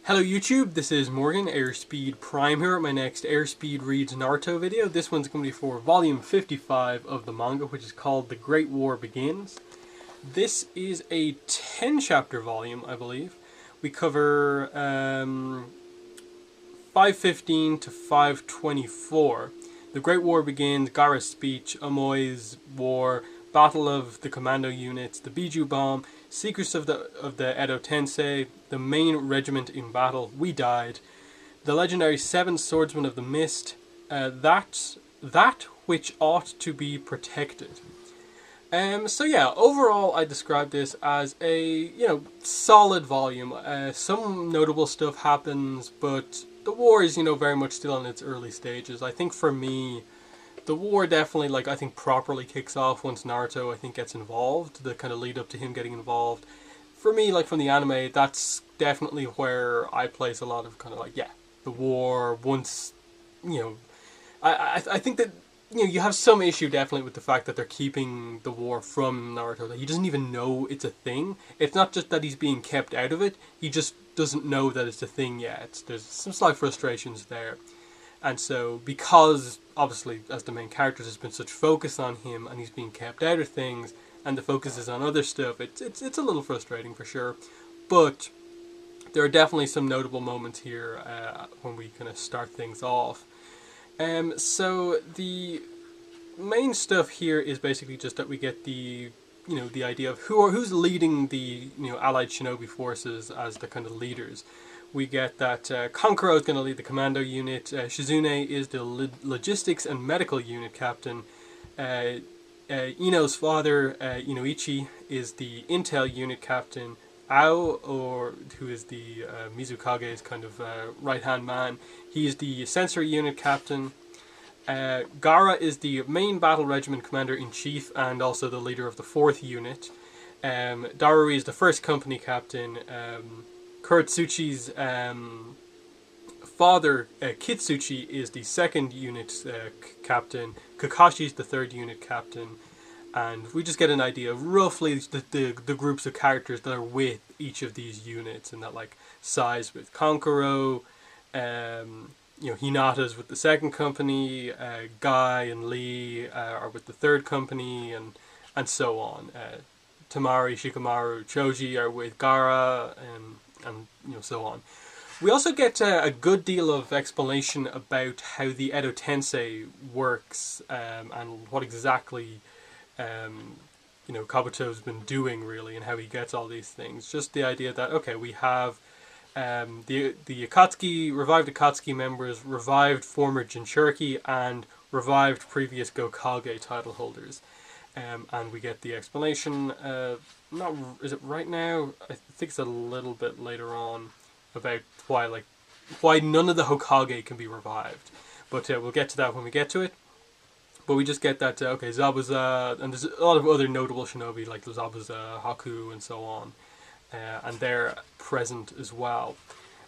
Hello YouTube, this is Morgan, Airspeed Prime here at my next Airspeed Reads Naruto video. This one's going to be for volume 55 of the manga, which is called The Great War Begins. This is a 10 chapter volume, I believe. We cover 515 to 524. The Great War Begins, Gaara's speech, Amoy's war, Battle of the Commando Units, the Biju Bomb, Secrets of the Edo Tensei, the main regiment in battle, we died, the legendary Seven Swordsmen of the Mist, that which ought to be protected. So yeah, overall I describe this as a, solid volume. Some notable stuff happens, but the war is, very much still in its early stages. I think for me, the war definitely, I think properly kicks off once Naruto, I think, gets involved. The kind of lead up to him getting involved. For me, from the anime, that's definitely where I place a lot of the war once, I think that, you have some issue definitely with the fact that they're keeping the war from Naruto. That he doesn't even know it's a thing. It's not just that he's being kept out of it. He just doesn't know that it's a thing yet. There's some slight frustrations there. And so, because, obviously, as the main character, there's been such focus on him, and he's being kept out of things, and the focus is on other stuff, it's a little frustrating for sure. But there are definitely some notable moments here when we kind of start things off. So the main stuff here is basically just that we get the idea of who's leading the allied shinobi forces as the kind of leaders. We get that Kankuro is going to lead the commando unit, Shizune is the logistics and medical unit captain, Ino's father, Inoichi, is the intel unit captain, Ao, who is the Mizukage's kind of right-hand man, he's the sensory unit captain. Gaara is the main battle regiment commander-in-chief and also the leader of the 4th unit. Darui is the 1st company captain. Kuretsuchi's father, Kitsuchi, is the 2nd unit captain. Kakashi's the 3rd unit captain. And we just get an idea of roughly the groups of characters that are with each of these units, and that size with Kankuro, Hinata's with the 2nd company, Guy and Lee are with the 3rd company, and so on. Tamari, Shikamaru, Choji are with Gaara, and so on. We also get a good deal of explanation about how the Edo Tensei works, and what exactly Kabuto's been doing really, and how he gets all these things. Just the idea that, okay, we have the Akatsuki, revived Akatsuki members, revived former Jinchuriki, and revived previous Gokage title holders. And we get the explanation, is it right now? I think it's a little bit later on, about why none of the Hokage can be revived. But we'll get to that when we get to it. But we just get that, Zabuza, and there's a lot of other notable shinobi, like Zabuza, Haku, and so on. And they're present as well.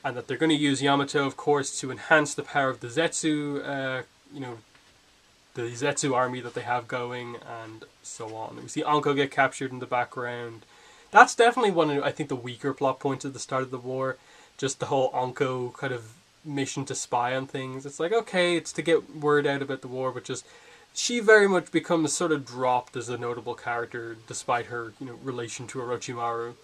And that they're going to use Yamato, of course, to enhance the power of the Zetsu, the Zetsu army that they have going, and so on. We see Anko get captured in the background. That's definitely one of, I think, the weaker plot points at the start of the war. Just the whole Anko kind of mission to spy on things. It's okay, it's to get word out about the war, but just she very much becomes sort of dropped as a notable character, despite her relation to Orochimaru.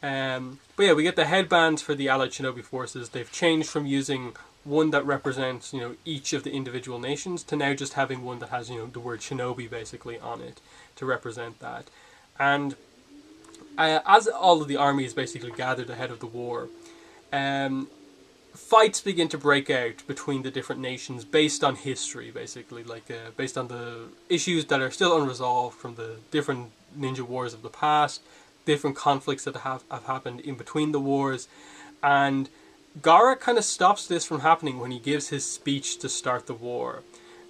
But yeah, we get the headbands for the allied shinobi forces. They've changed from using one that represents, each of the individual nations, to now just having one that has, the word shinobi basically on it to represent that. And as all of the armies basically gathered ahead of the war, fights begin to break out between the different nations based on history, basically, based on the issues that are still unresolved from the different ninja wars of the past, different conflicts that have happened in between the wars. And Gaara kind of stops this from happening when he gives his speech to start the war.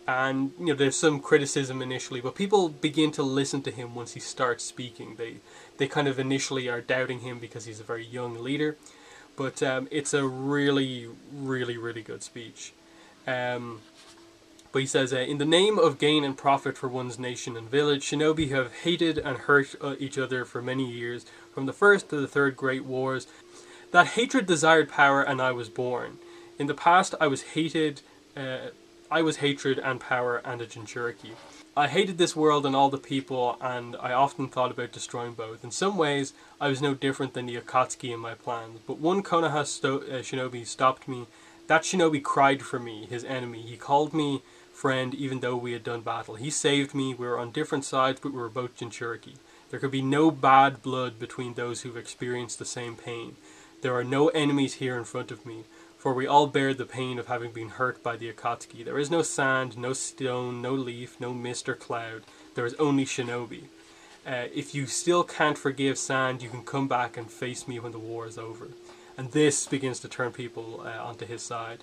And, there's some criticism initially, but people begin to listen to him once he starts speaking. They kind of initially are doubting him because he's a very young leader. But it's a really, really, really good speech. But he says, in the name of gain and profit for one's nation and village, shinobi have hated and hurt each other for many years, from the first to the third great wars. That hatred desired power, and I was born. In the past, I was hated. I was hatred and power and a Jinchuriki. I hated this world and all the people, and I often thought about destroying both. In some ways, I was no different than the Akatsuki in my plans, but one Konoha shinobi stopped me. That shinobi cried for me, his enemy. He called me friend even though we had done battle. He saved me. We were on different sides, but we were both Jinchuriki. There could be no bad blood between those who've experienced the same pain. There are no enemies here in front of me, for we all bear the pain of having been hurt by the Akatsuki. There is no sand, no stone, no leaf, no mist or cloud. There is only shinobi. If you still can't forgive sand, you can come back and face me when the war is over. And this begins to turn people onto his side.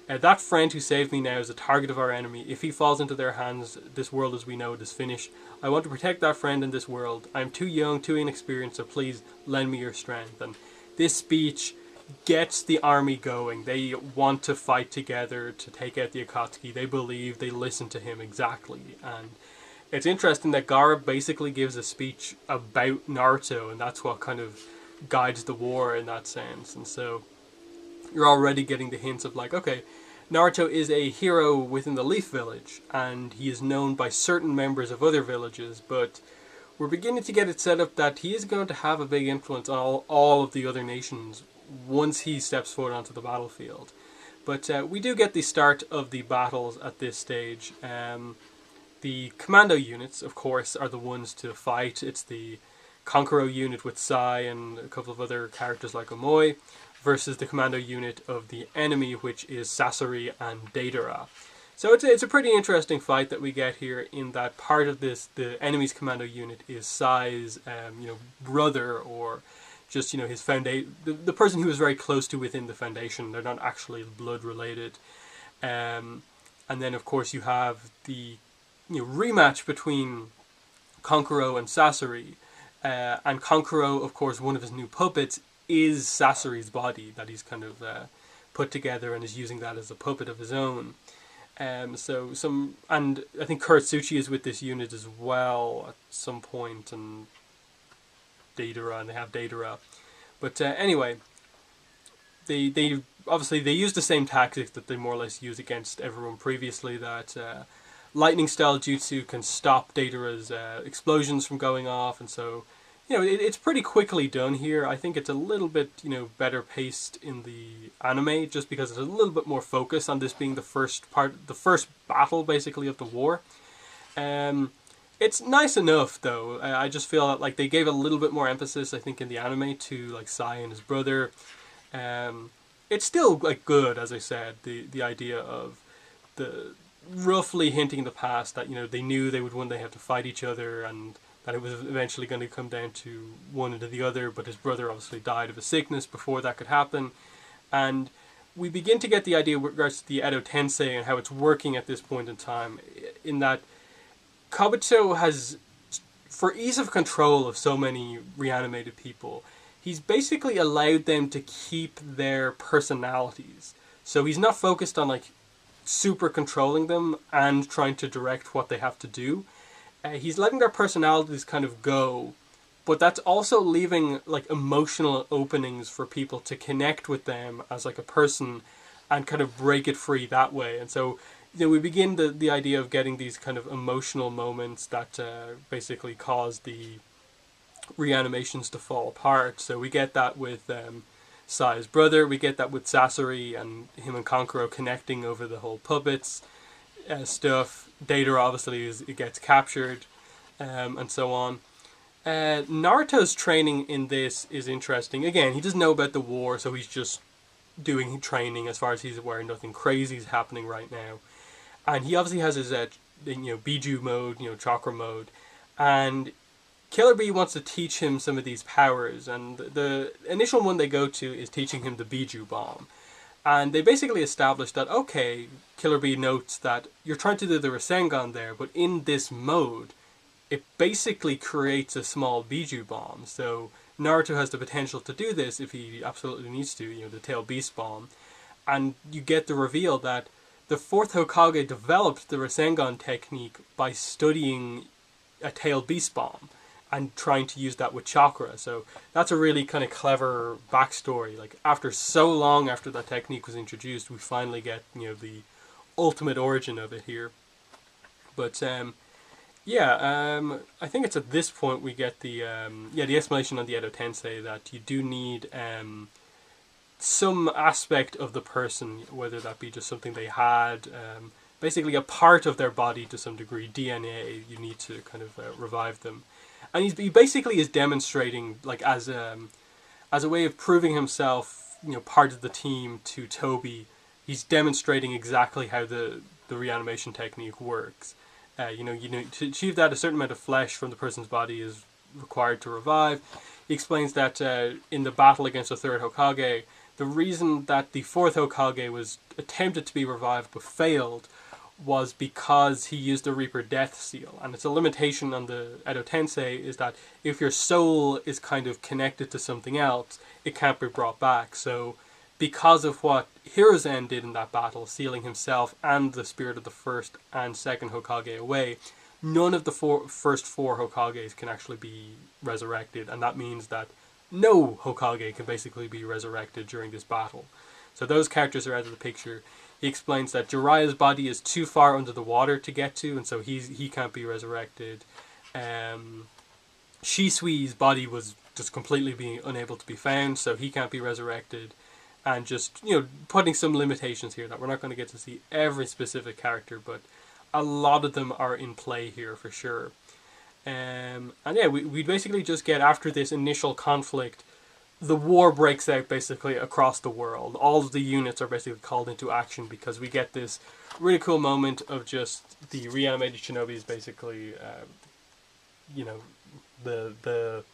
That friend who saved me now is the target of our enemy. If he falls into their hands, this world as we know it is finished. I want to protect that friend in this world. I am too young, too inexperienced, so please lend me your strength. And this speech gets the army going. They want to fight together to take out the Akatsuki. They believe, they listen to him exactly. And it's interesting that Gaara basically gives a speech about Naruto, and that's what kind of guides the war in that sense. And so you're already getting the hints of like, okay, Naruto is a hero within the Leaf Village, and he is known by certain members of other villages, but we're beginning to get it set up that he is going to have a big influence on all of the other nations once he steps forward onto the battlefield. But we do get the start of the battles at this stage. The commando units, of course, are the ones to fight. It's the Kankuro unit with Sai and a couple of other characters like Omoi versus the commando unit of the enemy, which is Sasori and Deidara. So it's a pretty interesting fight that we get here in that part of this, the enemy's commando unit is Sai's brother, or just his the person he was very close to within the Foundation. They're not actually blood related. And then of course you have the rematch between Kankuro and Sasori. And Kankuro, of course, one of his new puppets is Sasori's body that he's kind of put together and is using that as a puppet of his own. And I think Kuretsuchi is with this unit as well at some point, and Deidara, and they have Deidara. But anyway, they obviously they use the same tactics that they more or less use against everyone previously. That lightning style jutsu can stop Deidara's explosions from going off, and so it's pretty quickly done here. I think it's a little bit better paced in the anime, just because it's a little bit more focus on this being the first battle basically of the war. It's nice enough though. I just feel that like they gave a little bit more emphasis, I think, in the anime to like Sai and his brother. It's still like good, as I said. The idea of the roughly hinting in the past that they knew they would one day have to fight each other, and that it was eventually going to come down to one into the other, but his brother obviously died of a sickness before that could happen. And we begin to get the idea with regards to the Edo Tensei and how it's working at this point in time, in that Kabuto has, for ease of control of so many reanimated people, he's basically allowed them to keep their personalities. So he's not focused on like super controlling them and trying to direct what they have to do. He's letting their personalities kind of go, but that's also leaving like emotional openings for people to connect with them as like a person and kind of break it free that way. And so we begin the idea of getting these kind of emotional moments that basically cause the reanimations to fall apart. So we get that with Sai's brother, we get that with Sasori and him and Kankuro connecting over the whole puppets stuff. Deidara obviously it gets captured, and so on. Naruto's training in this is interesting. Again, he doesn't know about the war, so he's just doing training as far as he's aware. Nothing crazy is happening right now. And he obviously has his Biju mode, chakra mode, and Killer Bee wants to teach him some of these powers, and the initial one they go to is teaching him the Biju bomb. And they basically establish that, okay, Killer Bee notes that you're trying to do the Rasengan there, but in this mode, it basically creates a small Biju bomb. So Naruto has the potential to do this if he absolutely needs to, the Tail Beast bomb. And you get the reveal that the 4th Hokage developed the Rasengan technique by studying a Tail Beast bomb. and trying to use that with chakra. So that's a really kind of clever backstory. Like after so long after that technique was introduced, we finally get the ultimate origin of it here. But I think it's at this point we get the explanation on the Edo Tensei that you do need some aspect of the person, whether that be just something they had, basically a part of their body to some degree, DNA. You need to kind of revive them, and he basically is demonstrating, like as a way of proving himself, part of the team to Toby. He's demonstrating exactly how the reanimation technique works. To achieve that, a certain amount of flesh from the person's body is required to revive. He explains that in the battle against the third Hokage, the reason that the fourth Hokage was attempted to be revived but failed was because he used the Reaper Death Seal. And it's a limitation on the Edo Tensei is that if your soul is kind of connected to something else, it can't be brought back. So because of what Hiruzen did in that battle, sealing himself and the spirit of the first and second Hokage away, none of the first four Hokages can actually be resurrected, and that means that no Hokage can basically be resurrected during this battle. So those characters are out of the picture. He explains that Jiraiya's body is too far under the water to get to, and so he can't be resurrected. Shisui's body was just completely being unable to be found, so he can't be resurrected. And just, putting some limitations here that we're not going to get to see every specific character, but a lot of them are in play here for sure. We basically just get, after this initial conflict, the war breaks out basically across the world. All of the units are basically called into action because we get this really cool moment of just the reanimated shinobis basically, the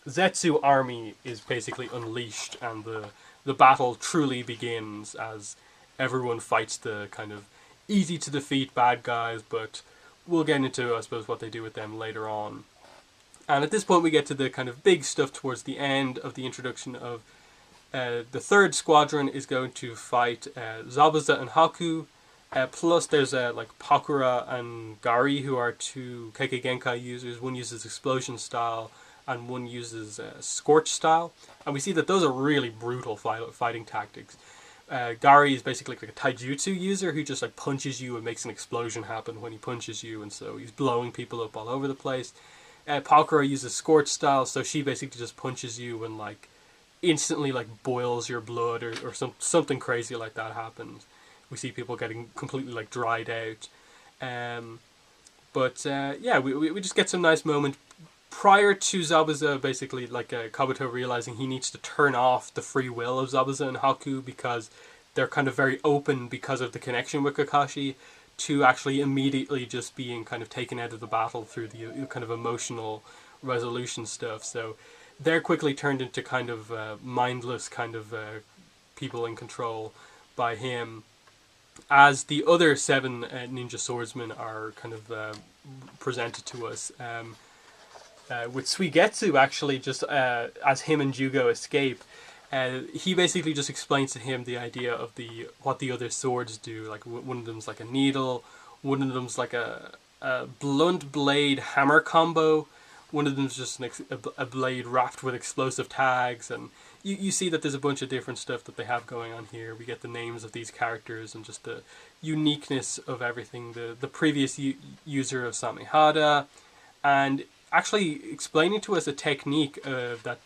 Zetsu army is basically unleashed, and the battle truly begins as everyone fights the kind of easy to defeat bad guys, but we'll get into, I suppose, what they do with them later on. And at this point we get to the kind of big stuff towards the end of the introduction of the third squadron is going to fight Zabuza and Haku, plus there's like Pakura and Gari, who are two Kekkei Genkai users. One uses explosion style and one uses scorch style, and we see that those are really brutal fighting tactics. Gari is basically like a taijutsu user who just like punches you and makes an explosion happen when he punches you, and so he's blowing people up all over the place. Pakura uses scorch style, so she basically just punches you and like instantly like boils your blood, or something crazy like that happens. We see people getting completely like dried out. We just get some nice moment prior to Zabuza basically like Kabuto realizing he needs to turn off the free will of Zabuza and Haku because they're kind of very open because of the connection with Kakashi, to actually immediately just being kind of taken out of the battle through the kind of emotional resolution stuff. So they're quickly turned into kind of mindless kind of people in control by him, as the other 7 ninja swordsmen are kind of presented to us. With Suigetsu actually just as him and Jugo escape, he basically just explains to him the idea of what the other swords do. Like one of them's like a needle, one of them's like a blunt blade hammer combo, one of them's just a blade wrapped with explosive tags, and you see that there's a bunch of different stuff that they have going on here. We get the names of these characters and just the uniqueness of everything. The previous user of Samehada, and actually explaining to us a technique about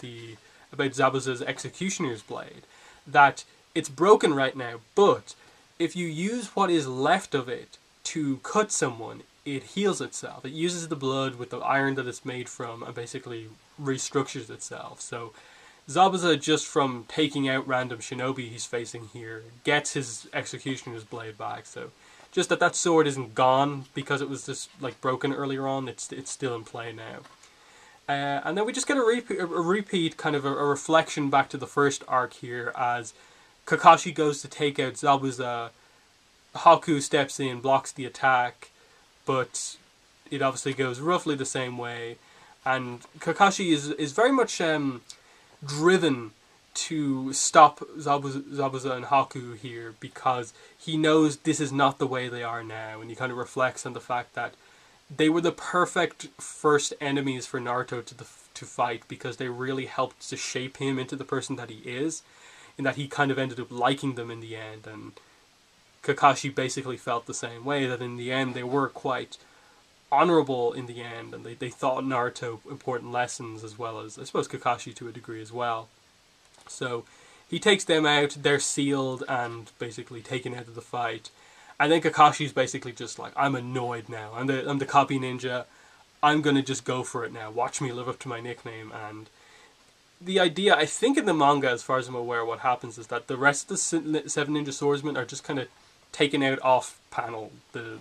Zabuza's Executioner's Blade, that it's broken right now, but if you use what is left of it to cut someone, it heals itself. It uses the blood with the iron that it's made from and basically restructures itself. So Zabuza, just from taking out random shinobi he's facing here, gets his Executioner's Blade back. So just that sword isn't gone because it was just like broken earlier on. It's still in play now. And then we just get a repeat, kind of a reflection back to the first arc here, as Kakashi goes to take out Zabuza. Haku steps in, blocks the attack, but it obviously goes roughly the same way. And Kakashi is very much driven to stop Zabuza and Haku here, because he knows this is not the way they are now, and he kind of reflects on the fact that they were the perfect first enemies for Naruto to fight, because they really helped to shape him into the person that he is, in that he kind of ended up liking them in the end, and Kakashi basically felt the same way, that in the end they were quite honorable in the end, and they taught Naruto important lessons, as well as, I suppose, Kakashi to a degree as well. So he takes them out, they're sealed and basically taken out of the fight, and then Kakashi's basically just like, I'm annoyed now, I'm the copy ninja, I'm gonna just go for it now, watch me live up to my nickname. And the idea, I think in the manga, as far as I'm aware, what happens is that the rest of the 7 ninja swordsmen are just kind of taken out off panel. The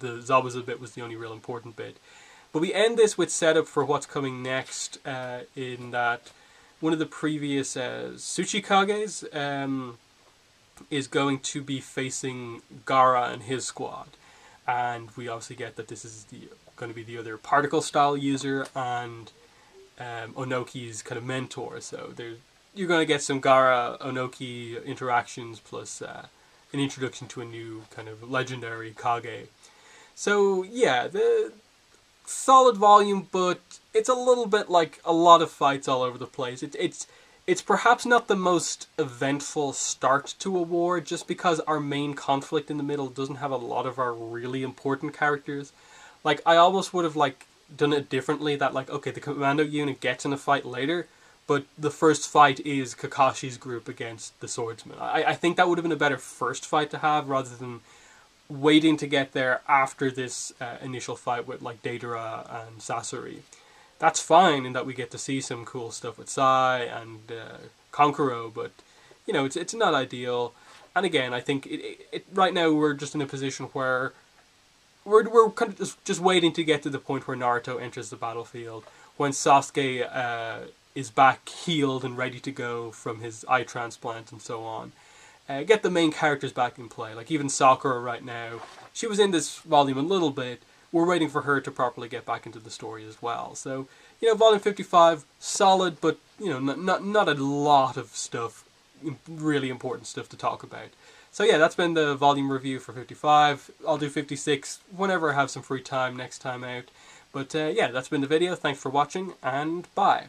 Zabuza bit was the only real important bit. But we end this with setup for what's coming next, in that one of the previous Tsuchikages is going to be facing Gaara and his squad. And we obviously get that this is going to be the other particle style user and Onoki's kind of mentor. So you're going to get some Gaara Onoki interactions, plus an introduction to a new kind of legendary Kage. So yeah, the solid volume, but it's a little bit like a lot of fights all over the place. It's perhaps not the most eventful start to a war, just because our main conflict in the middle doesn't have a lot of our really important characters. Like, I almost would have done it differently, that okay, the commando unit gets in a fight later, but the first fight is Kakashi's group against the swordsman. I think that would have been a better first fight to have, rather than waiting to get there after this initial fight with Deidara and Sasori. That's fine in that we get to see some cool stuff with Sai and Konkuro, but it's not ideal. And again, I think right now we're just in a position where we're kind of just waiting to get to the point where Naruto enters the battlefield, when Sasuke is back healed and ready to go from his eye transplant and so on. Get the main characters back in play. Like even Sakura right now, she was in this volume a little bit. We're waiting for her to properly get back into the story as well. So, volume 55, solid, but, not a lot of stuff, really important stuff to talk about. So yeah, that's been the volume review for 55. I'll do 56 whenever I have some free time next time out. But yeah, that's been the video. Thanks for watching, and bye.